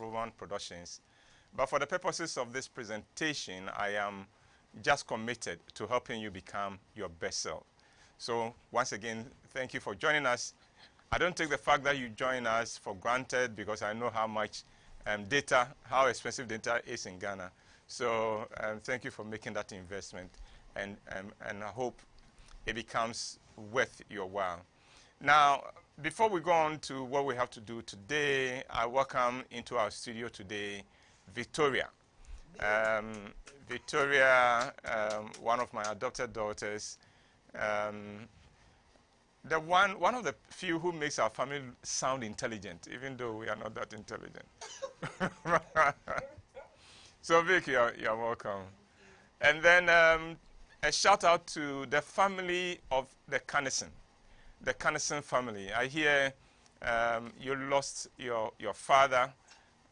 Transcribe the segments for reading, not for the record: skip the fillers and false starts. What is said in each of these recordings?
Rowan Productions. But for the purposes of this presentation, I am just committed to helping you become your best self. So once again, thank you for joining us. I don't take the fact that you join us for granted because I know how much how expensive data is in Ghana. So thank you for making that investment, and I hope it becomes worth your while. Now, before we go on to what we have to do today, I welcome into our studio today Victoria. Victoria, one of my adopted daughters, one of the few who makes our family sound intelligent, even though we are not that intelligent. So Vic, you're welcome. And then a shout out to the family of the Cannison family. I hear you lost your father.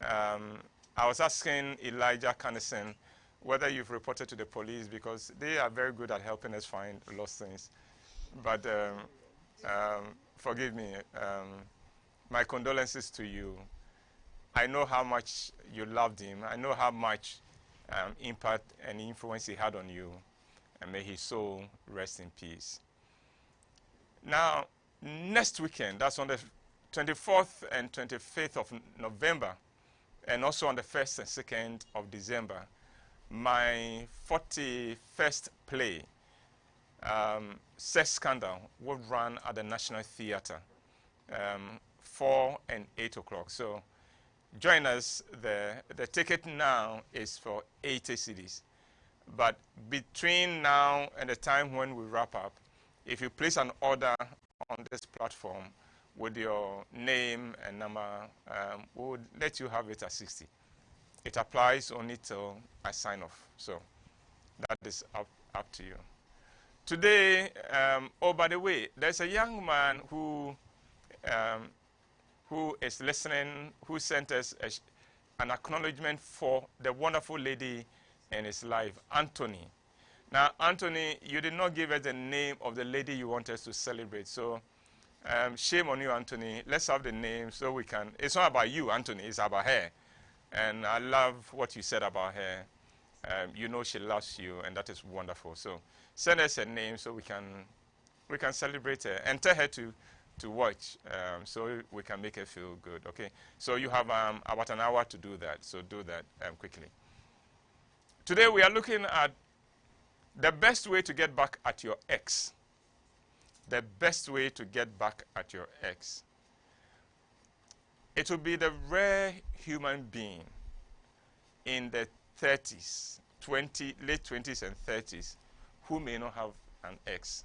I was asking Elijah Cannison whether you've reported to the police, because they are very good at helping us find lost things. But forgive me. My condolences to you. I know how much you loved him. I know how much impact and influence he had on you. And may his soul rest in peace. Now, next weekend, that's on the 24th and 25th of November, and also on the 1st and 2nd of December, my 41st play, Sex Scandal, will run at the National Theatre, 4 and 8 o'clock. So join us there. The ticket now is for 80 cedis. But between now and the time when we wrap up, if you place an order on this platform with your name and number, we would let you have it at 60. It applies only till I sign off. So that is up to you. Today, oh, by the way, there's a young man who is listening, who sent us an acknowledgement for the wonderful lady in his life, Anthony. Now, Anthony, you did not give us the name of the lady you want us to celebrate. So shame on you, Anthony. Let's have the name so we can. It's not about you, Anthony. It's about her. And I love what you said about her. You know she loves you, and that is wonderful. So send us a name so we can celebrate her, and tell her to watch so we can make her feel good. Okay? So you have about an hour to do that. So do that quickly. Today we are looking at the best way to get back at your ex. The best way to get back at your ex. It will be the rare human being in the 30s, late 20s and 30s, who may not have an ex.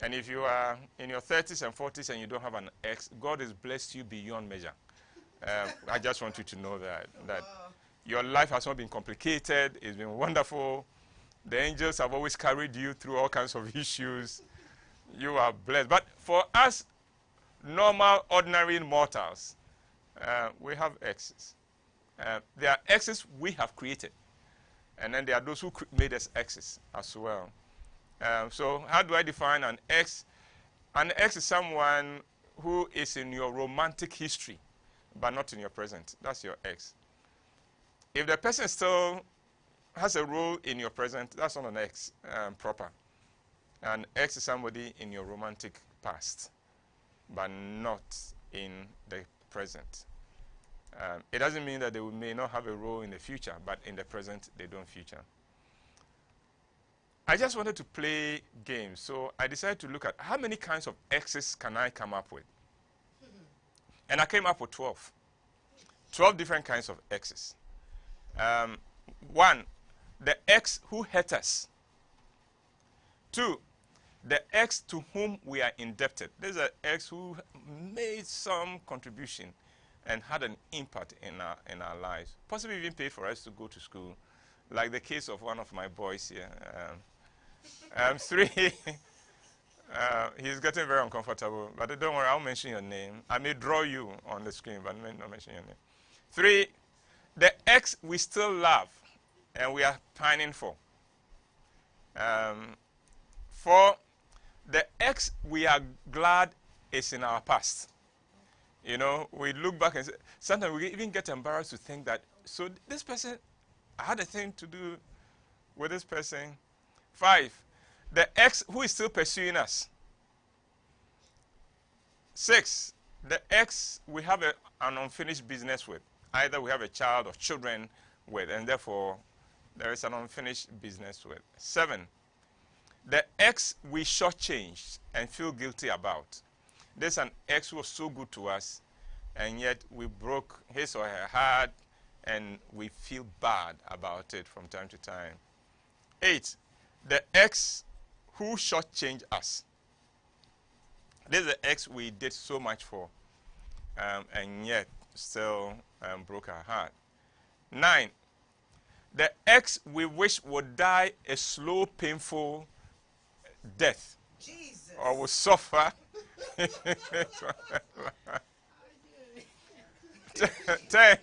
And if you are in your 30s and 40s and you don't have an ex, God has blessed you beyond measure. I just want you to know that your life has not been complicated. It's been wonderful. The angels have always carried you through all kinds of issues. You are blessed. But for us, normal, ordinary mortals, we have exes. There are exes we have created. And then there are those who made us exes as well. So how do I define an ex? An ex is someone who is in your romantic history, but not in your present. That's your ex. If the person still has a role in your present, that's not an ex proper. An ex is somebody in your romantic past, but not in the present. It doesn't mean that they may not have a role in the future, but in the present, they don't feature. I just wanted to play games, so I decided to look at how many kinds of exes can I come up with. And I came up with 12. 12 different kinds of exes. 1, the ex who hurt us. 2, the ex to whom we are indebted. There's an ex who made some contribution and had an impact in our lives. Possibly even paid for us to go to school, like the case of one of my boys here. 3, he's getting very uncomfortable, but don't worry, I'll mention your name. I may draw you on the screen, but I may not mention your name. 3, the ex we still love and we are pining for. 4, the ex we are glad is in our past. You know, we look back and say, sometimes we even get embarrassed to think that, so this person, I had a thing to do with this person. 5, the ex who is still pursuing us. 6, the ex we have an unfinished business with. Either we have a child or children with, and therefore there is an unfinished business with. 7, the ex we shortchanged and feel guilty about. There's an ex who was so good to us, and yet we broke his or her heart, and we feel bad about it from time to time. 8, the ex who shortchanged us. This is the ex we did so much for, and yet still broke our heart. 9, the ex we wish would die a slow, painful death, Jesus. or would suffer. 10,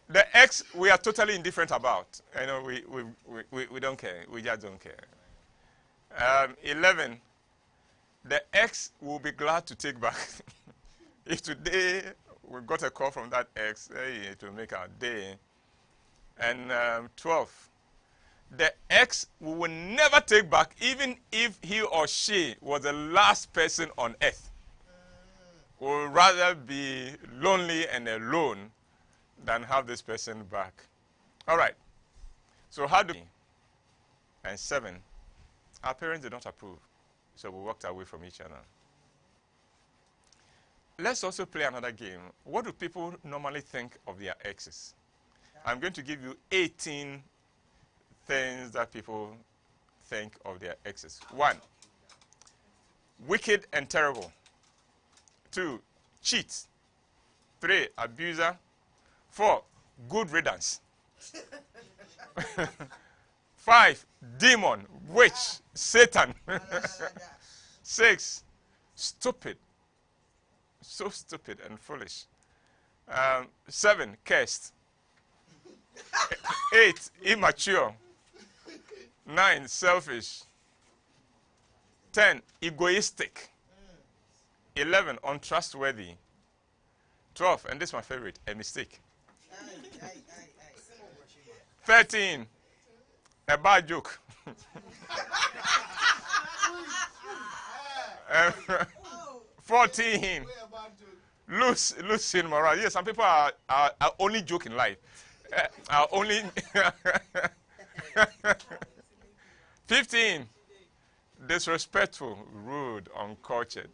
the ex we are totally indifferent about. You know, we don't care. We just don't care. 11, the ex will be glad to take back. If today we got a call from that ex, hey, it will make our day. And 12, the ex we will never take back, even if he or she was the last person on earth. We would rather be lonely and alone than have this person back. All right. So how do we? And 7, our parents did not approve, so we walked away from each other. Let's also play another game. What do people normally think of their exes? I'm going to give you 18 things that people think of their exes. 1, wicked and terrible. 2, cheat. 3, abuser. 4, good riddance. 5, demon, witch, Satan. 6, stupid. So stupid and foolish. 7, cursed. 8, immature. 9, selfish. 10, egoistic. 11, untrustworthy. 12, and this is my favorite, a mistake. 13, a bad joke. 14, loose in morale. Yes, some people are only joke in life. Are only 15, disrespectful, rude, uncultured.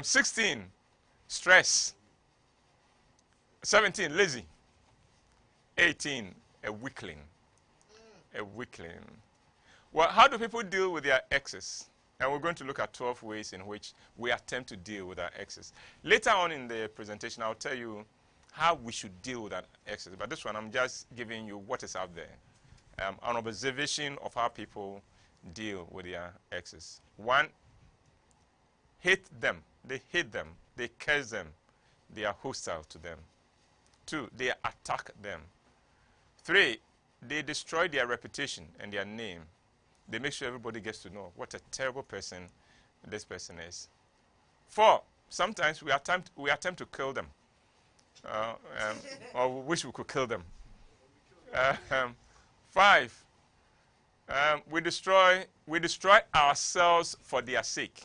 16, stress. 17, lazy. 18, a weakling. A weakling. Well, how do people deal with their exes? And we're going to look at 12 ways in which we attempt to deal with our exes. Later on in the presentation, I'll tell you how we should deal with our exes. But this one, I'm just giving you what is out there. An observation of how people deal with their exes. 1, hate them. They hate them. They curse them. They are hostile to them. 2, they attack them. 3, they destroy their reputation and their name. They make sure everybody gets to know what a terrible person this person is. 4, sometimes we attempt to kill them. Or we wish we could kill them. 5, we destroy ourselves for their sake.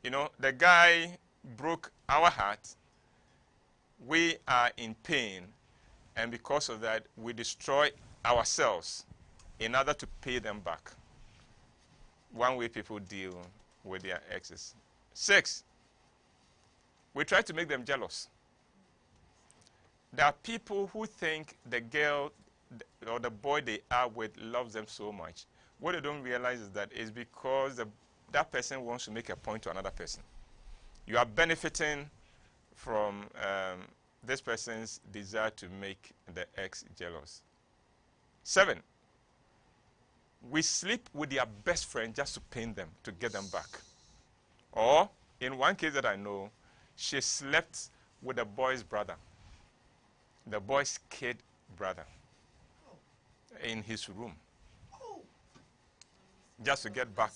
You know, the guy broke our heart. We are in pain, and because of that, we destroy ourselves in order to pay them back. One way people deal with their exes. 6, we try to make them jealous. There are people who think the girl or the boy they are with loves them so much. What they don't realize is that it's because that person wants to make a point to another person. You are benefiting from this person's desire to make the ex jealous. 7, we sleep with their best friend just to pain them, to get them back. Or, in one case that I know, she slept with the boy's brother, the boy's kid brother, in his room, just to get back,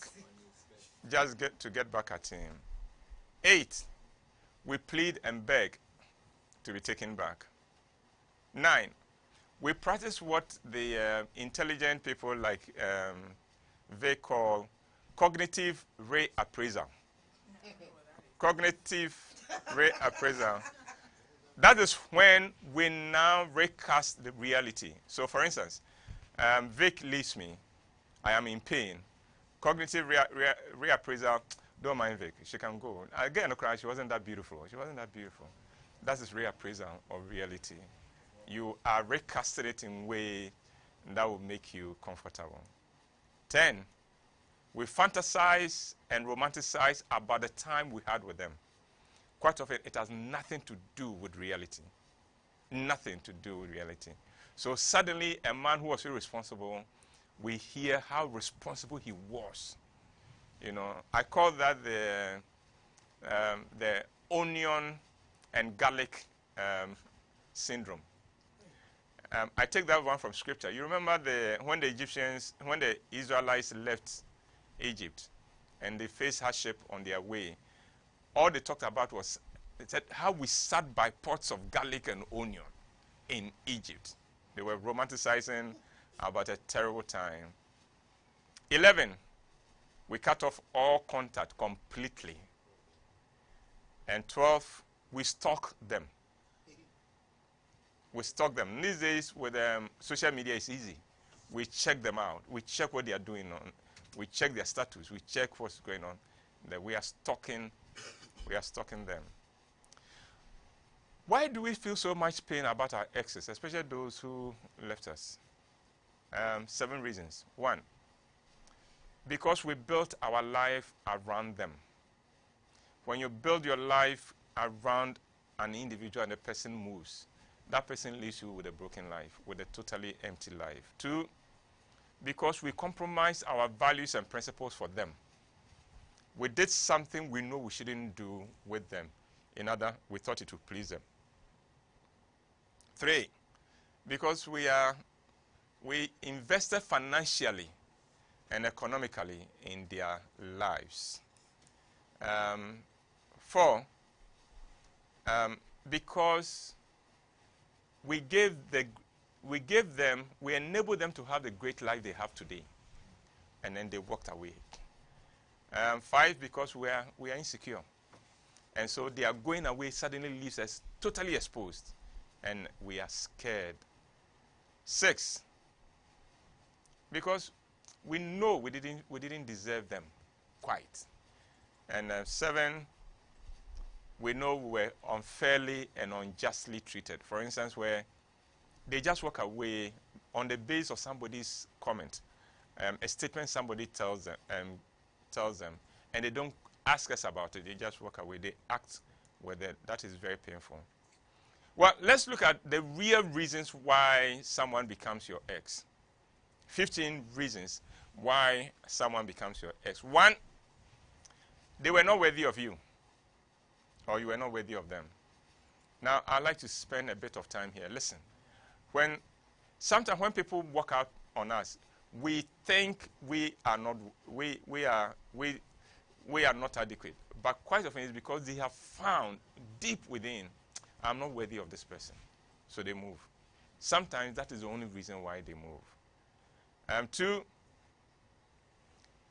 to get back at him. 8, we plead and beg to be taken back. 9, we practice what the intelligent people like they call cognitive reappraisal. Cognitive reappraisal. That is when we now recast the reality. So, for instance, Vic leaves me. I am in pain. Cognitive reappraisal. Don't mind Vic. She can go. Again, she wasn't that beautiful. She wasn't that beautiful. That is reappraisal of reality. You are recasting it in a way that will make you comfortable. 10, we fantasize and romanticize about the time we had with them. Quite often, it has nothing to do with reality. Nothing to do with reality. So suddenly, a man who was irresponsible, we hear how responsible he was. You know, I call that the onion and garlic syndrome. I take that one from Scripture. You remember when the Israelites left Egypt and they faced hardship on their way, all they talked about was, they said, how we sat by pots of garlic and onion in Egypt. They were romanticizing about a terrible time. 11, we cut off all contact completely. And 12, we stalk them. We stalk them. These days, with social media, it's easy. We check them out. We check what they are doing on. We check their status. We check what's going on. That we are stalking. We are stalking them. Why do we feel so much pain about our exes, especially those who left us? 7 reasons. 1, because we built our life around them. When you build your life around an individual and the person moves, that person leaves you with a broken life, with a totally empty life. 2, because we compromise our values and principles for them. We did something we know we shouldn't do with them. In other, we thought it would please them. 3, because we invested financially and economically in their lives. 4, because we enabled them to have the great life they have today, and then they walked away. 5, because we are insecure, and so their going away suddenly leaves us totally exposed, and we are scared. 6, because we know we didn't deserve them quite. And 7, we know we were unfairly and unjustly treated. For instance, where they just walk away on the basis of somebody's comment, a statement somebody tells them, and they don't ask us about it. They just walk away. They act with it. That is very painful. Well, let's look at the real reasons why someone becomes your ex. 15 reasons why someone becomes your ex. 1, they were not worthy of you, or you were not worthy of them. Now, I'd like to spend a bit of time here. Listen, sometimes when people walk out on us, we think we are not adequate. But quite often it's because they have found deep within, I'm not worthy of this person. So they move. Sometimes that is the only reason why they move. 2,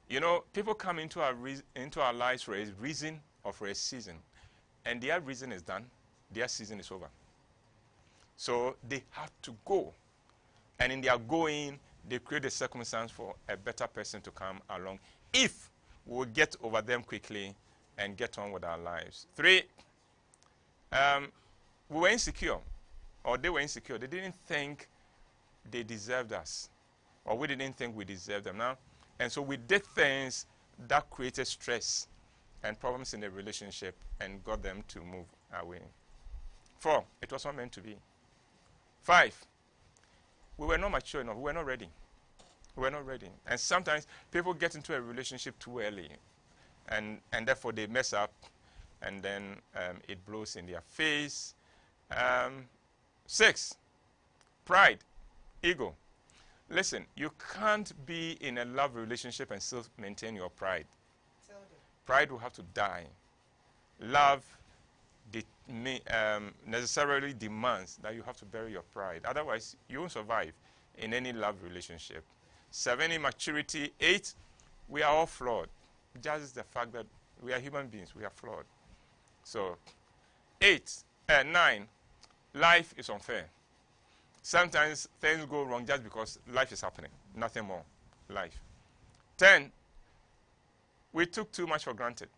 you know, people come into our lives for a reason or for a season, and their reason is done, their season is over. So they have to go. And in their going, they create a circumstance for a better person to come along if we will get over them quickly and get on with our lives. 3, we were insecure, or they were insecure. They didn't think they deserved us, or we didn't think we deserved them now. And so we did things that created stress and problems in the relationship and got them to move away. 4, it was not meant to be. 5, we were not mature enough. We were not ready. We were not ready. And sometimes people get into a relationship too early, and therefore they mess up, and then it blows in their face. 6, pride, ego. Listen, you can't be in a love relationship and still maintain your pride. Pride will have to die. Love necessarily demands that you have to bury your pride. Otherwise, you won't survive in any love relationship. 7, immaturity. 8, we are all flawed. Just the fact that we are human beings, we are flawed. So, 9, life is unfair. Sometimes things go wrong just because life is happening. Nothing more. Life. 10, we took too much for granted.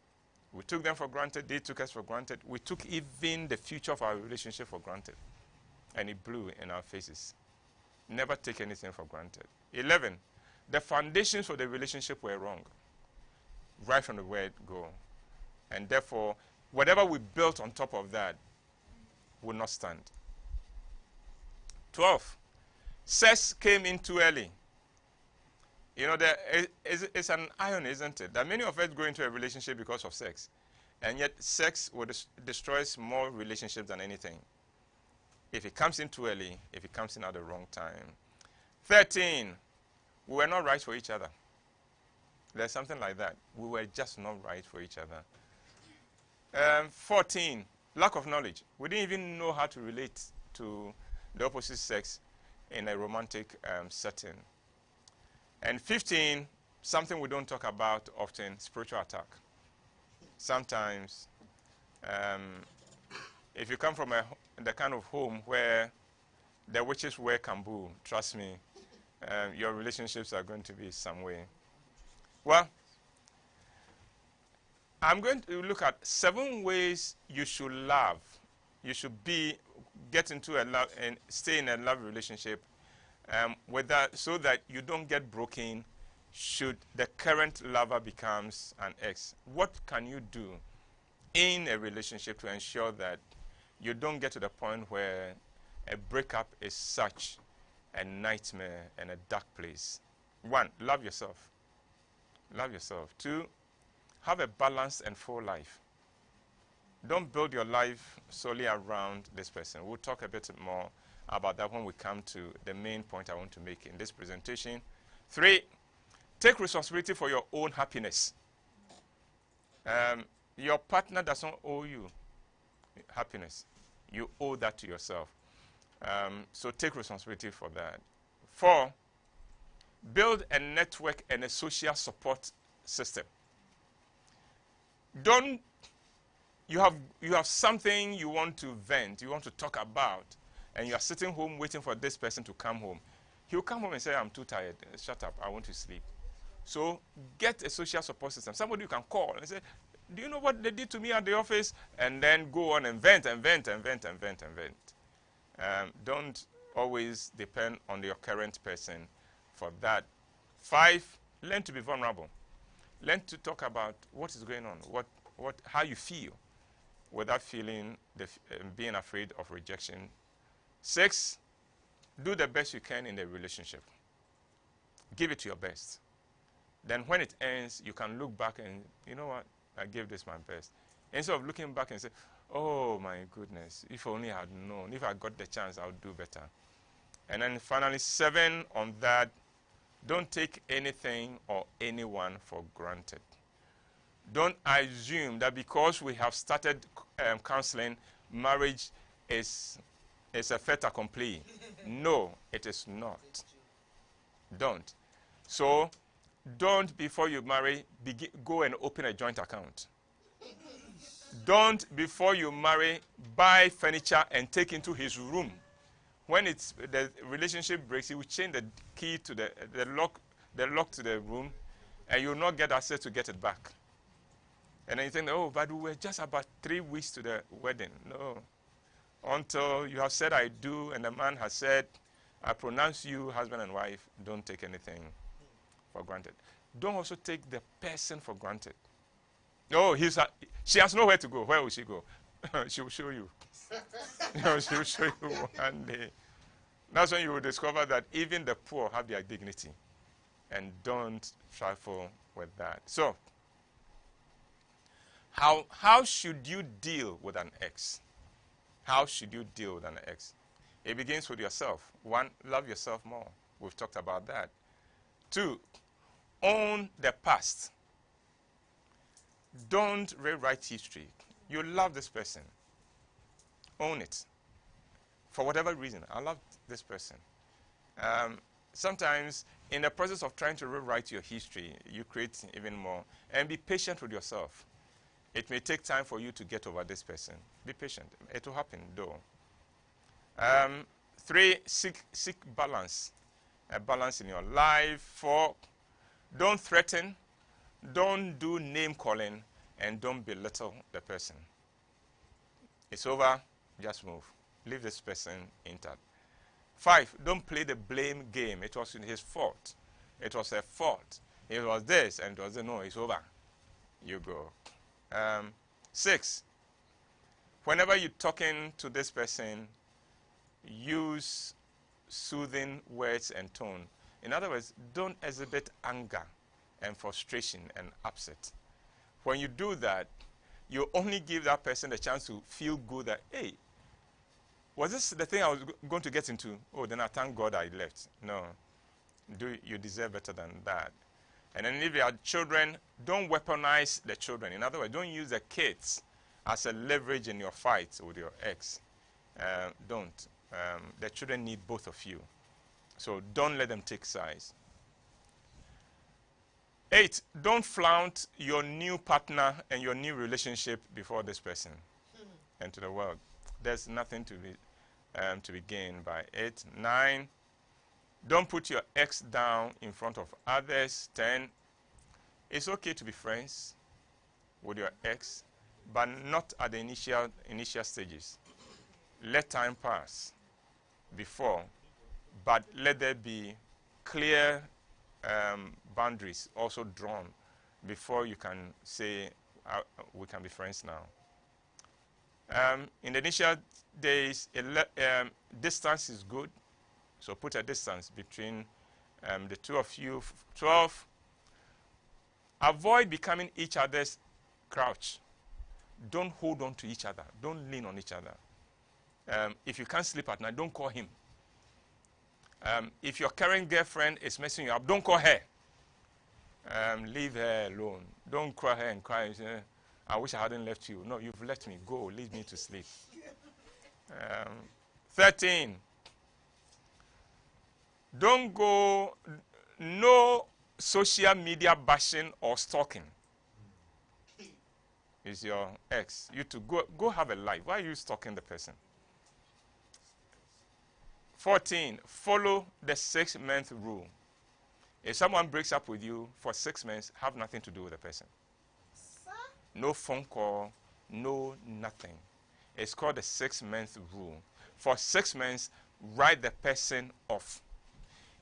We took them for granted. They took us for granted. We took even the future of our relationship for granted. And it blew in our faces. Never take anything for granted. 11, the foundations for the relationship were wrong. Right from the word go. And therefore, whatever we built on top of that will not stand. 12, sex came in too early. You know, it's an irony, isn't it? That many of us go into a relationship because of sex. And yet, sex destroys more relationships than anything. If it comes in too early, if it comes in at the wrong time. 13, we were not right for each other. There's something like that. We were just not right for each other. 14, lack of knowledge. We didn't even know how to relate to the opposite sex in a romantic setting. And 15, something we don't talk about often, spiritual attack. Sometimes, if you come from the kind of home where the witches wear kambu, trust me, your relationships are going to be some way. Well, I'm going to look at 7 ways you should love. You should get into a love and stay in a love relationship with that, so that you don't get broken should the current lover becomes an ex. What can you do in a relationship to ensure that you don't get to the point where a breakup is such a nightmare and a dark place? 1, love yourself. Love yourself. 2, have a balanced and full life. Don't build your life solely around this person. We'll talk a bit more about that when we come to the main point I want to make in this presentation. 3, take responsibility for your own happiness. Your partner doesn't owe you happiness. You owe that to yourself. So take responsibility for that. 4, build a network and a social support system. You have something you want to vent, you want to talk about, and you are sitting home waiting for this person to come home. He'll come home and say, I'm too tired. Shut up. I want to sleep. So get a social support system. Somebody you can call and say, do you know what they did to me at the office? And then go on and vent and vent and vent and vent and vent. Don't always depend on your current person for that. 5, learn to be vulnerable. Learn to talk about what is going on, how you feel, without feeling being afraid of rejection. 6, do the best you can in the relationship. Give it your best. Then when it ends, you can look back and, you know what, I gave this my best. Instead of looking back and say, oh my goodness, if only I had known, if I got the chance, I would do better. And then finally, 7 on that, don't take anything or anyone for granted. Don't assume that because we have started counseling, marriage is a fait accompli. No, it is not. Don't. So, don't, before you marry, go and open a joint account. Don't, before you marry, buy furniture and take into his room. When the relationship breaks, he will change the key to the lock to the room, and you will not get access to get it back. And then you think, oh, but we were just about 3 weeks to the wedding. No. Until you have said, I do, and the man has said, I pronounce you husband and wife, don't take anything for granted. Don't also take the person for granted. No, she has nowhere to go. Where will she go? She will show you. She will show you one day. That's when you will discover that even the poor have their dignity. And don't trifle with that. So, how should you deal with an ex? How should you deal with an ex? It begins with yourself. 1, love yourself more. We've talked about that. 2, own the past. Don't rewrite history. You love this person. Own it. For whatever reason, I love this person. Sometimes, in the process of trying to rewrite your history, you create even more. And be patient with yourself. It may take time for you to get over this person. Be patient. It will happen, though. 3, seek balance. A balance in your life. 4, don't threaten. Don't do name calling. And don't belittle the person. It's over. Just move. Leave this person intact. 5, don't play the blame game. It was his fault. It was her fault. It was this and it was no, it's over. You go. 6, whenever you're talking to this person, use soothing words and tone. In other words, don't exhibit anger and frustration and upset. When you do that, you only give that person the chance to feel good that, hey, was this the thing I was going to get into? Oh, then I thank God I left. No. You deserve better than that. And then if you have children, don't weaponize the children. In other words, don't use the kids as a leverage in your fight with your ex. Don't. The children need both of you. So don't let them take sides. 8, don't flaunt your new partner and your new relationship before this person and to the world. There's nothing to be gained by 8. 9, don't put your ex down in front of others. 10, it's okay to be friends with your ex, but not at the initial stages. Let time pass before, but let there be clear boundaries also drawn before you can say we can be friends now. In the initial days, distance is good, so put a distance between the two of you. 12, avoid becoming each other's crouch. Don't hold on to each other. Don't lean on each other. If you can't sleep at night, don't call him. If your current girlfriend is messing you up, don't call her. Leave her alone. Don't cry her and cry and say, I wish I hadn't left you. No, you've left me. Go, leave me to sleep. 13, don't go, no social media bashing or stalking. Is your ex. You to go have a life. Why are you stalking the person? 14, follow the 6-month rule. If someone breaks up with you for 6 months, have nothing to do with the person. No phone call, no nothing. It's called the 6-month rule. For 6 months, write the person off.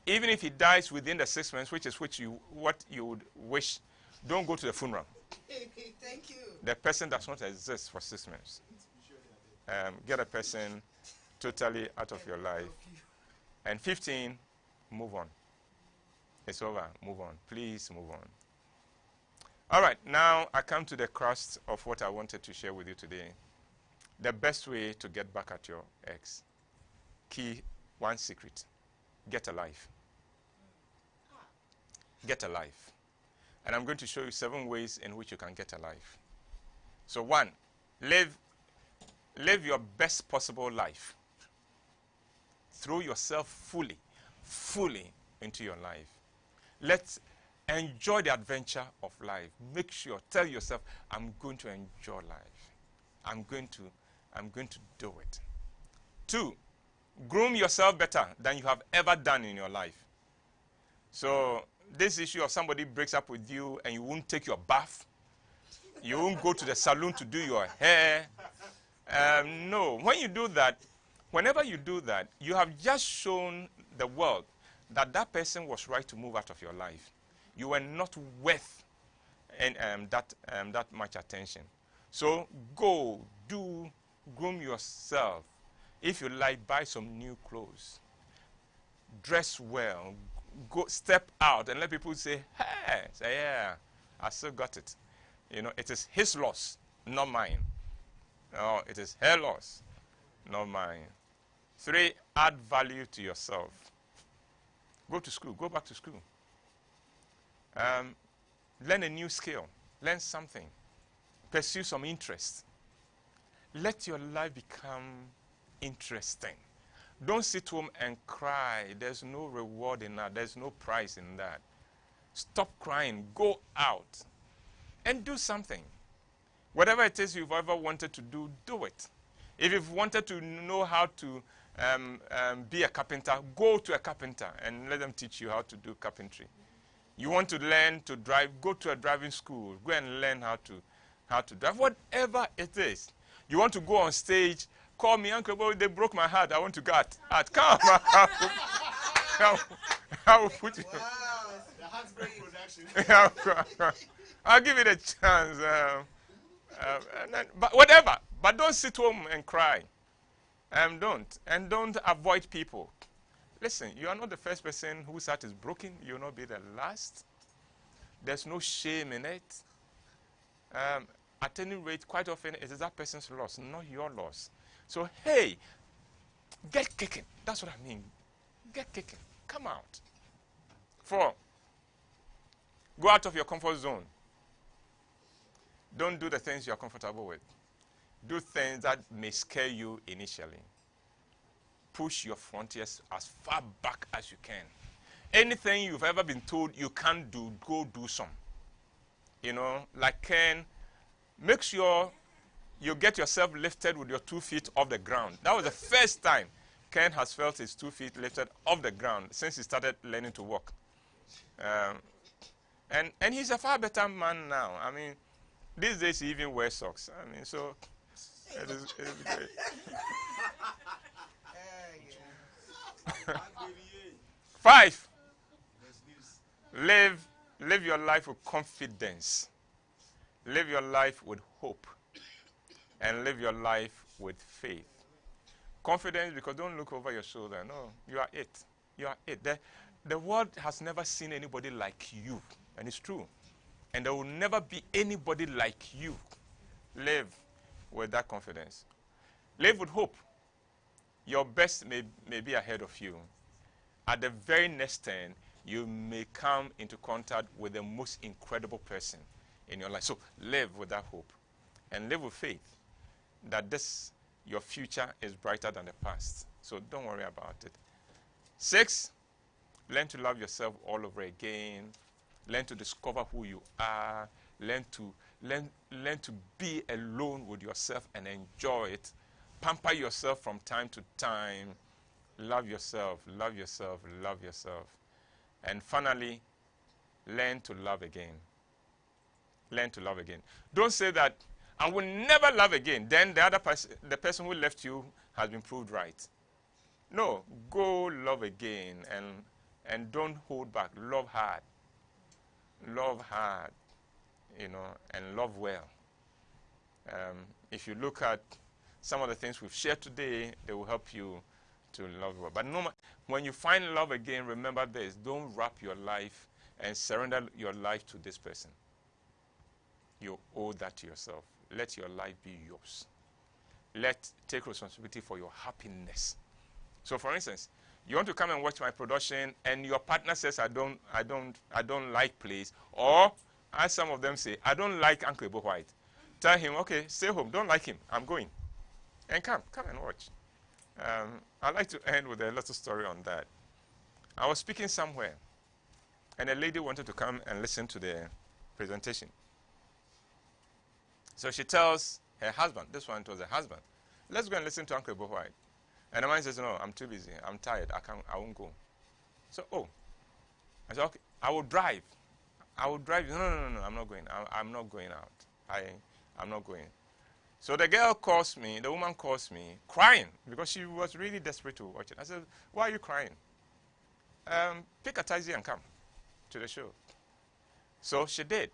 Even if he dies within the 6 months, which is what you would wish, don't go to the funeral. Thank you. The person does not exist for 6 months. Get a person totally out of your life. And 15, move on. It's over. Move on. Please move on. All right. Now I come to the crust of what I wanted to share with you today. The best way to get back at your ex. Key, one secret. Get a life. Get a life. And I'm going to show you 7 ways in which you can get a life. So 1, live your best possible life. Throw yourself fully into your life. Let's enjoy the adventure of life. Make sure, tell yourself, I'm going to enjoy life. I'm going to do it. 2, groom yourself better than you have ever done in your life. So this issue of somebody breaks up with you and you won't take your bath, you won't go to the salon to do your hair. No, when you do that, whenever you do that, you have just shown the world that that person was right to move out of your life. You were not worth that much attention. So go, groom yourself. If you like, buy some new clothes. Dress well. Go step out and let people say, hey, say, yeah, I still got it. You know, it is his loss, not mine. No, it is her loss, not mine. 3, add value to yourself. Go to school. Go back to school. Learn a new skill. Learn something. Pursue some interest. Let your life become interesting. Don't sit home and cry. There's no reward in that. There's no prize in that. Stop crying. Go out and do something. Whatever it is you've ever wanted to do, do it. If you've wanted to know how to be a carpenter, go to a carpenter and let them teach you how to do carpentry. You want to learn to drive, go to a driving school. Go and learn how to drive. Whatever it is. You want to go on stage, call me, Uncle, well, they broke my heart. I want to go out. Come on. I will put you. Wow, the heartbreak production. I'll give it a chance. But whatever. But don't sit home and cry. Don't. And don't avoid people. Listen, you are not the first person whose heart is broken. You will not be the last. There's no shame in it. At any rate, quite often, it is that person's loss, not your loss. So, hey, get kicking. That's what I mean. Get kicking. Come out. 4, go out of your comfort zone. Don't do the things you're comfortable with. Do things that may scare you initially. Push your frontiers as far back as you can. Anything you've ever been told you can't do, go do some. You know, like Ken, make sure you get yourself lifted with your 2 feet off the ground. That was the first time Ken has felt his 2 feet lifted off the ground since he started learning to walk. And he's a far better man now. I mean, these days he even wears socks. I mean, so it is great. 5, live your life with confidence. Live your life with hope. And live your life with faith. Confidence, because don't look over your shoulder. No, you are it. You are it. The world has never seen anybody like you. And it's true. And there will never be anybody like you. Live with that confidence. Live with hope. Your best may be ahead of you. At the very next turn, you may come into contact with the most incredible person in your life. So live with that hope. And live with faith that your future is brighter than the past. So don't worry about it. 6, learn to love yourself all over again. Learn to discover who you are. Learn to be alone with yourself and enjoy it. Pamper yourself from time to time. Love yourself, love yourself, love yourself. And finally, learn to love again. Learn to love again. Don't say that I will never love again. Then the other person, the person who left you, has been proved right. No, go love again and don't hold back. Love hard. Love hard, you know, and love well. If you look at some of the things we've shared today, they will help you to love well. But when you find love again, remember this. Don't wrap your life and surrender your life to this person. You owe that to yourself. Let your life be yours. Take responsibility for your happiness. So, for instance, you want to come and watch my production, and your partner says, "I don't like plays," or as some of them say, "I don't like Uncle WHYTE." Tell him, "Okay, stay home. Don't like him. I'm going," and come and watch. I'd like to end with a little story on that. I was speaking somewhere, and a lady wanted to come and listen to the presentation. So she tells her husband, this one was her husband, "Let's go and listen to Uncle WHYTE." And the man says, "No, I'm too busy. I'm tired. I won't go." So, I said, "Okay, I will drive. I will drive you." No, I'm not going. I'm not going out. I'm not going. So the woman calls me, crying, because she was really desperate to watch it. I said, "Why are you crying? Pick a taxi and come to the show." So she did.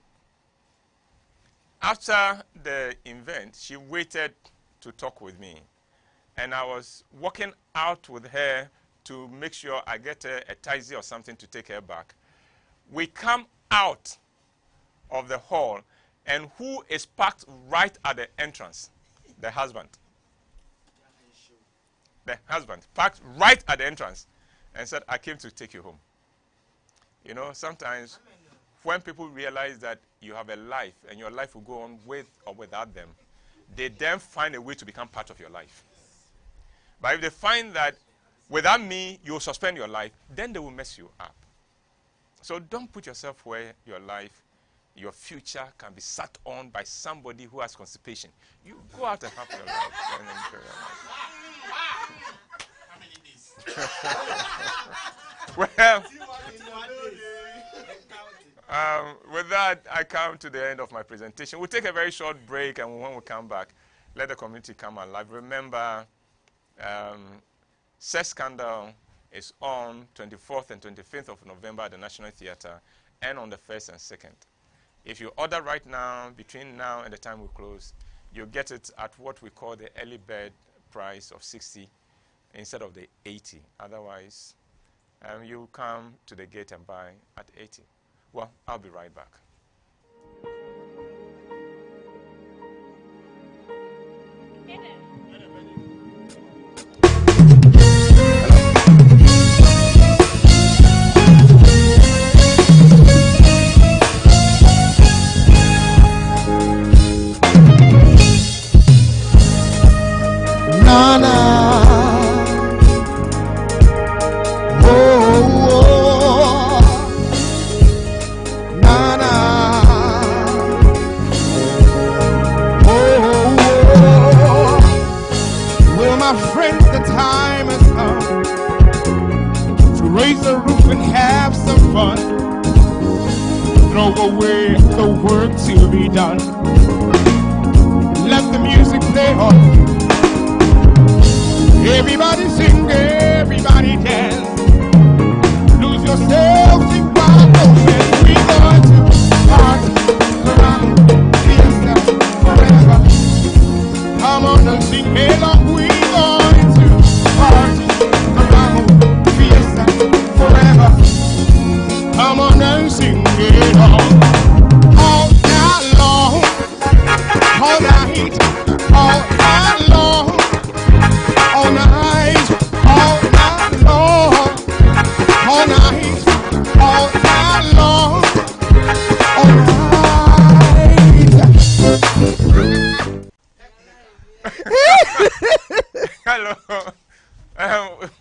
After the event, she waited to talk with me. And I was walking out with her to make sure I get her a taxi or something to take her back. We come out of the hall, and who is parked right at the entrance? The husband. The husband parked right at the entrance and said, "I came to take you home." You know, sometimes when people realize that you have a life and your life will go on with or without them, they then find a way to become part of your life. But if they find that without me, you'll suspend your life, then they will mess you up. So don't put yourself where your life, your future can be sat on by somebody who has constipation. You go out and have your life and enjoy your life. Well, with that, I come to the end of my presentation. We'll take a very short break, and when we come back, let the community come alive. Remember, Sex Scandal is on 24th and 25th of November at the National Theatre, and on the 1st and 2nd. If you order right now, between now and the time we close, you'll get it at what we call the early bird price of 60 instead of the 80. Otherwise, you come to the gate and buy at 80. Well, I'll be right back.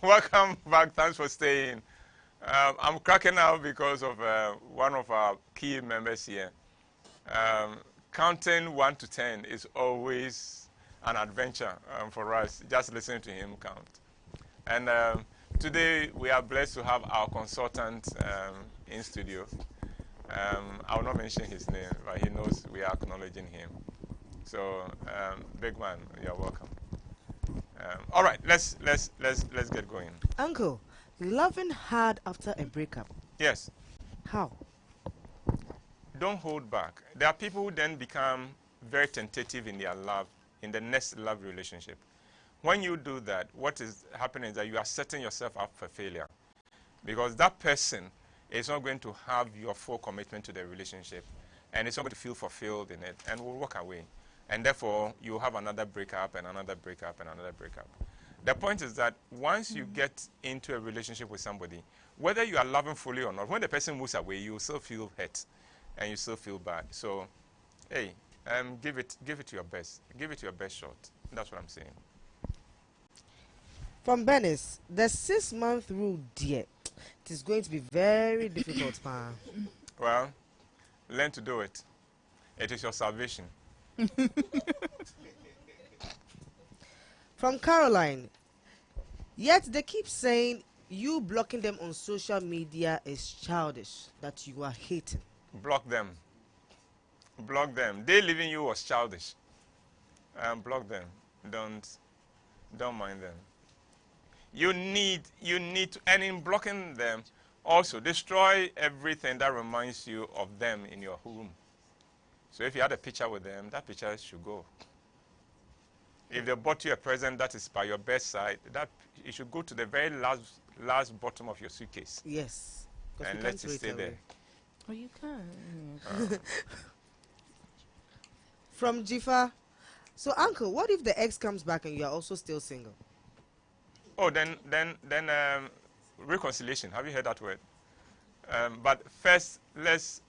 Welcome back. Thanks for staying. I'm cracking out because of one of our key members here. Counting 1 to 10 is always an adventure for us, just listening to him count. And today we are blessed to have our consultant in studio. I will not mention his name, but he knows we are acknowledging him. So, big man, you're welcome. All right, let's get going. Uncle, loving hard after a breakup. Yes. How? Don't hold back. There are people who then become very tentative in their love, in the next love relationship. When you do that, what is happening is that you are setting yourself up for failure, because that person is not going to have your full commitment to the relationship, and it's not going to feel fulfilled in it, and will walk away. And therefore, you have another breakup and another breakup and another breakup. The point is that once you get into a relationship with somebody, whether you are loving fully or not, when the person moves away, you still feel hurt and you still feel bad. So, hey, give it your best. Give it your best shot. That's what I'm saying. From Benis, the 6-month rule, dear, it is going to be very difficult, ma. Well, learn to do it. It is your salvation. From Caroline, yet they keep saying you blocking them on social media is childish, that you are hating. Block them. Block them. They leaving you was childish. Block them. Don't mind them. You need to, and in blocking them, also destroy everything that reminds you of them in your home. So if you had a picture with them, that picture should go. If they bought you a present that is by your bedside, that it should go to the very last bottom of your suitcase. Yes. And let it stay there. Oh, you can. From Jifa, so uncle, what if the ex comes back and you are also still single? Oh, then reconciliation. Have you heard that word? But first, let's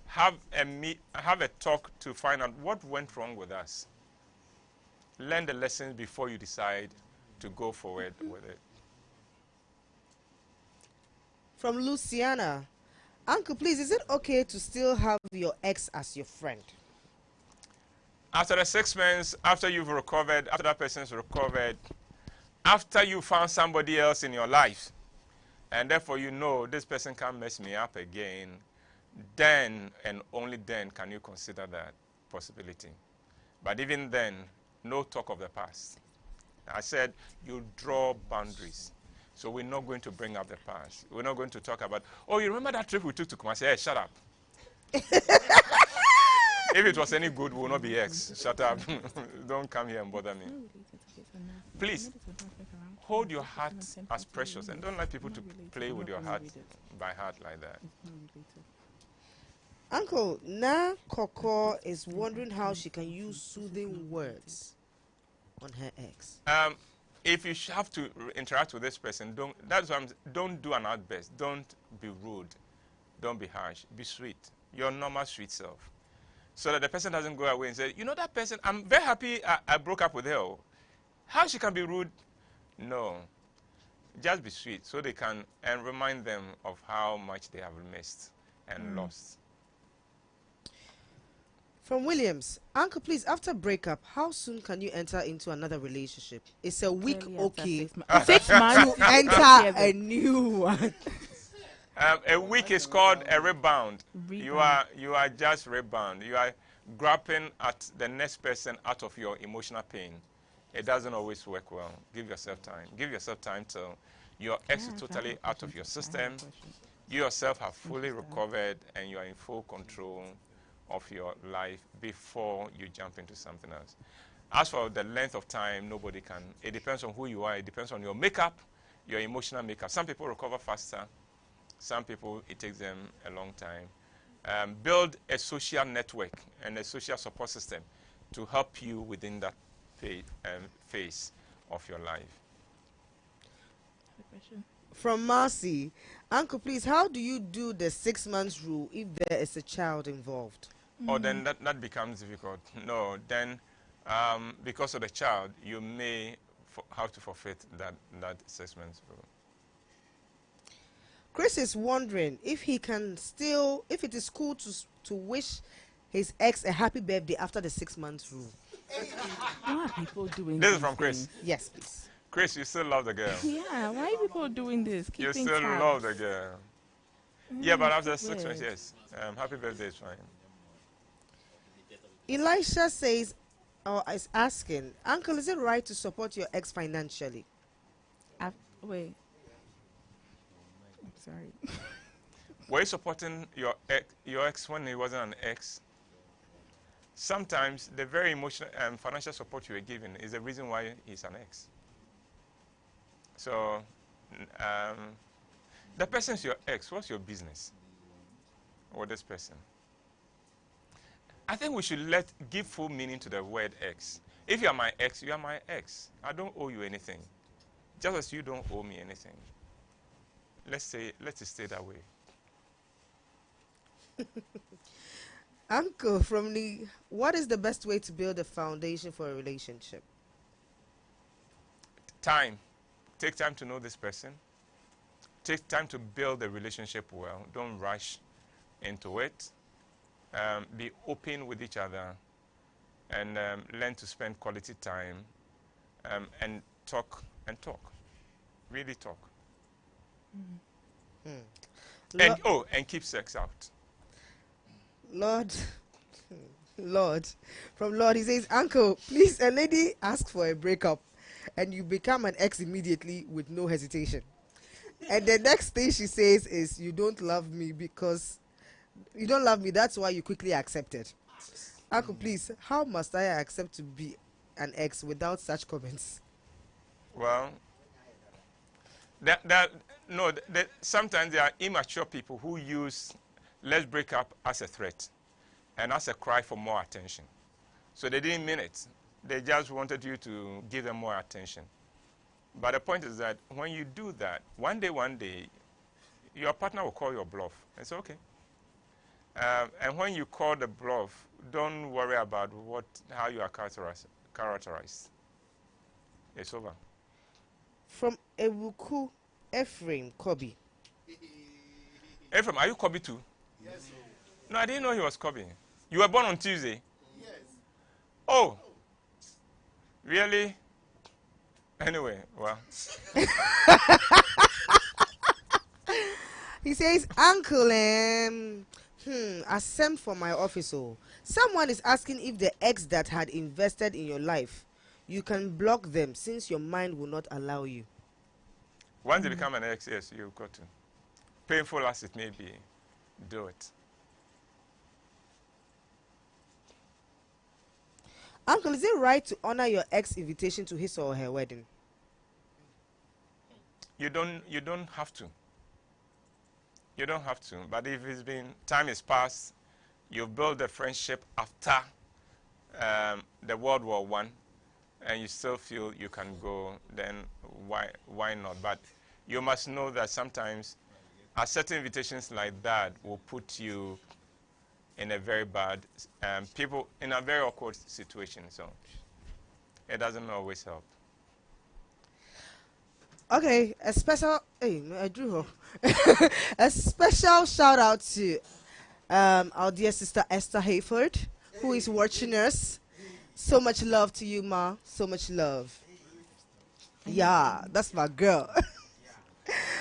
have a talk to find out what went wrong with us. learn the lessons before you decide to go forward with it. From Luciana, Uncle, please, is it okay to still have your ex as your friend? After the 6 months, after you've recovered, after that person's recovered, after you found somebody else in your life, and therefore you know this person can't mess me up again, then and only then can you consider that possibility. But even then, no talk of the past. I said you draw boundaries. So we're not going to bring up the past. We're not going to talk about, oh, you remember that trip we took to Kumasi? Hey, shut up. If it was any good, we will not be ex. Shut up. Don't come here and bother me. Please, hold your heart as precious and don't let people to play with your heart by heart like that. Uncle, Na Koko is wondering how she can use soothing words on her ex. If you have to interact with this person, don't do an outburst. Don't be rude. Don't be harsh. Be sweet. Your normal sweet self. So that the person doesn't go away and say, you know that person, I'm very happy I broke up with her. How she can be rude? No. Just be sweet so they can, and remind them of how much they have missed and lost. From Williams, Uncle, please, after breakup, how soon can you enter into another relationship? Is a week okay 6 months to enter a new one? A week is called a rebound. Rebound. You are just rebound. You are grabbing at the next person out of your emotional pain. It doesn't always work well. Give yourself time. Give yourself time till your ex is totally out of your system. You yourself have fully recovered and you are in full control of your life before you jump into something else. As for the length of time, nobody can. It depends on who you are. It depends on your makeup, your emotional makeup. Some people recover faster. Some people, it takes them a long time. Build a social network and a social support system to help you within that phase of your life. From Marcy, Uncle, please, how do you do the 6 months rule if there is a child involved? Oh, then that becomes difficult. No, then because of the child, you may have to forfeit that 6 months rule. Chris is wondering if he can still, if it is cool to wish his ex a happy birthday after the 6 months rule. Why are people doing This this? is from Chris. Yes, please. Chris, you still love the girl. Yeah, why are people doing this? You Keeping still tabs. love the girl. Yeah, but after it's 6 months, weird. yes. Happy birthday is fine. Elisha says, or is asking, Uncle, is it right to support your ex financially? Wait. I'm sorry. Were you supporting your ex when he wasn't an ex? Sometimes the very emotional and financial support you were giving is the reason why he's an ex. So, the person's your ex. What's your business with this person? I think we should give full meaning to the word ex. If you are my ex, you are my ex. I don't owe you anything, just as you don't owe me anything. Let's stay that way. Uncle, from the, what is the best way to build a foundation for a relationship? Time. Take time to know this person. Take time to build the relationship well. Don't rush into it. Be open with each other and learn to spend quality time and talk. Really talk. And keep sex out. Lord, from Lord, he says, Uncle, please, a lady asks for a breakup and you become an ex immediately with no hesitation. And the next thing she says is, you don't love me because you don't love me, that's why you quickly accepted. Uncle, please, how must I accept to be an ex without such comments? Well, sometimes there are immature people who use let's break up as a threat and as a cry for more attention. So they didn't mean it. They just wanted you to give them more attention. But the point is that when you do that, one day, your partner will call your bluff. It's okay. And when you call the bluff, don't worry about how you are characterized. It's over. From Ewuku Ephraim Kobe. Ephraim, are you Kobe too? Yes, sir. No, I didn't know he was Kobe. You were born on Tuesday. Yes. Oh, really? Anyway, well. He says, Uncle, I sent for my office. Oh. Someone is asking if the ex that had invested in your life, you can block them since your mind will not allow you. Once they become an ex, yes, you've got to. Painful as it may be, do it. Uncle, is it right to honor your ex invitation to his or her wedding? You don't have to. You don't have to. But if it's been, time is past, you've built a friendship after the World War I, and you still feel you can go, then why not? But you must know that sometimes certain invitations like that will put you in a very bad, people in a very awkward situation. So it doesn't always help. Okay, a special, hey, I drew her. A special shout out to our dear sister Esther Hayford, who is watching us. So much love to you, Ma. So much love. Yeah, that's my girl.